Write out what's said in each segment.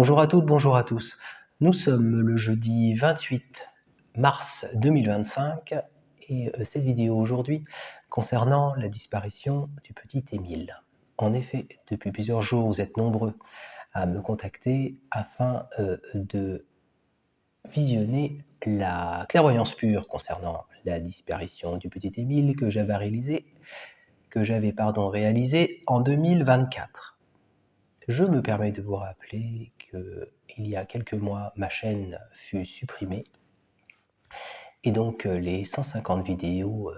Bonjour à toutes, bonjour à tous. Nous sommes le jeudi 28 mars 2025 et cette vidéo aujourd'hui concernant la disparition du petit Émile. En effet, depuis plusieurs jours, vous êtes nombreux à me contacter afin de visionner la clairvoyance pure concernant la disparition du petit Émile que j'avais réalisée en 2024. Je me permets de vous rappeler qu'il y a quelques mois, ma chaîne fut supprimée et donc les 150 vidéos,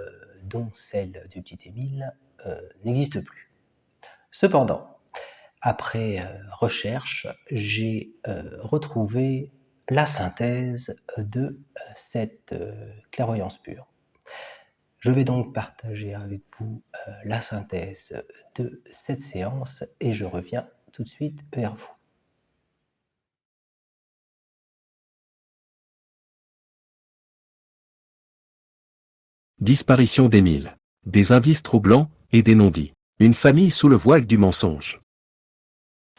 dont celle du petit Émile, n'existent plus. Cependant, après recherche, j'ai retrouvé la synthèse de cette clairvoyance pure. Je vais donc partager avec vous la synthèse de cette séance et je reviens tout de suite vers vous. Disparition d'Émile. Des indices troublants et des non-dits. Une famille sous le voile du mensonge.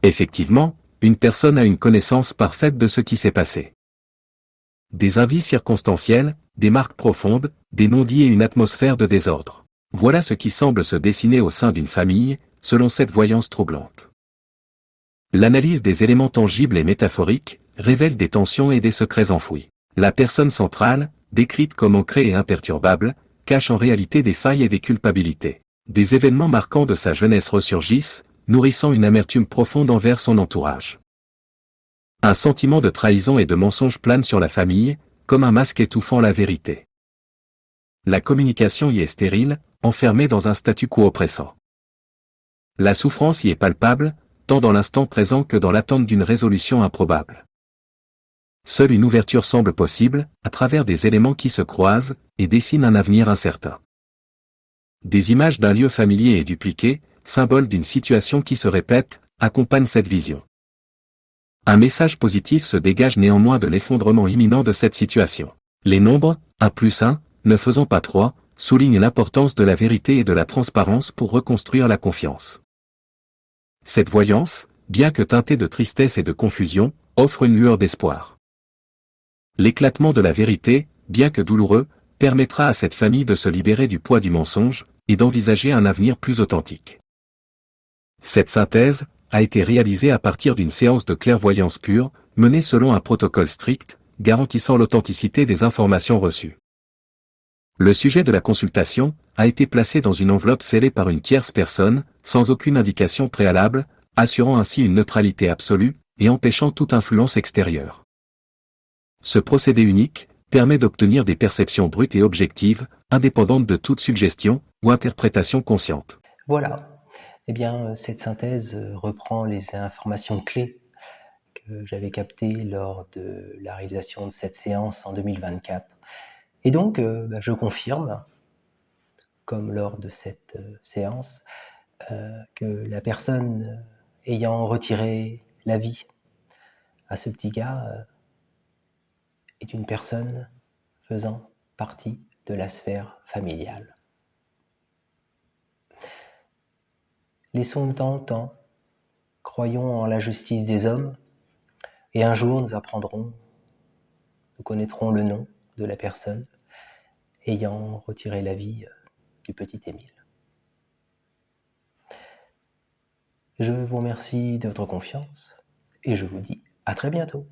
Effectivement, une personne a une connaissance parfaite de ce qui s'est passé. Des indices circonstanciels, des marques profondes, des non-dits et une atmosphère de désordre. Voilà ce qui semble se dessiner au sein d'une famille, selon cette voyance troublante. L'analyse des éléments tangibles et métaphoriques révèle des tensions et des secrets enfouis. La personne centrale, décrite comme ancrée et imperturbable, cache en réalité des failles et des culpabilités. Des événements marquants de sa jeunesse ressurgissent, nourrissant une amertume profonde envers son entourage. Un sentiment de trahison et de mensonge plane sur la famille, comme un masque étouffant la vérité. La communication y est stérile, enfermée dans un statu quo oppressant. La souffrance y est palpable, tant dans l'instant présent que dans l'attente d'une résolution improbable. Seule une ouverture semble possible, à travers des éléments qui se croisent, et dessinent un avenir incertain. Des images d'un lieu familier et dupliqué, symboles d'une situation qui se répète, accompagnent cette vision. Un message positif se dégage néanmoins de l'effondrement imminent de cette situation. Les nombres, 1 plus 1, ne faisant pas 3, soulignent l'importance de la vérité et de la transparence pour reconstruire la confiance. Cette voyance, bien que teintée de tristesse et de confusion, offre une lueur d'espoir. L'éclatement de la vérité, bien que douloureux, permettra à cette famille de se libérer du poids du mensonge, et d'envisager un avenir plus authentique. Cette synthèse a été réalisée à partir d'une séance de clairvoyance pure, menée selon un protocole strict, garantissant l'authenticité des informations reçues. Le sujet de la consultation a été placé dans une enveloppe scellée par une tierce personne, sans aucune indication préalable, assurant ainsi une neutralité absolue, et empêchant toute influence extérieure. Ce procédé unique permet d'obtenir des perceptions brutes et objectives, indépendantes de toute suggestion ou interprétation consciente. Voilà. Eh bien, cette synthèse reprend les informations clés que j'avais captées lors de la réalisation de cette séance en 2024. Et donc, je confirme, comme lors de cette séance, que la personne ayant retiré la vie à ce petit gars est une personne faisant partie de la sphère familiale. Laissons le temps au temps, croyons en la justice des hommes, et un jour nous connaîtrons le nom de la personne ayant retiré la vie du petit Émile. Je vous remercie de votre confiance et je vous dis à très bientôt.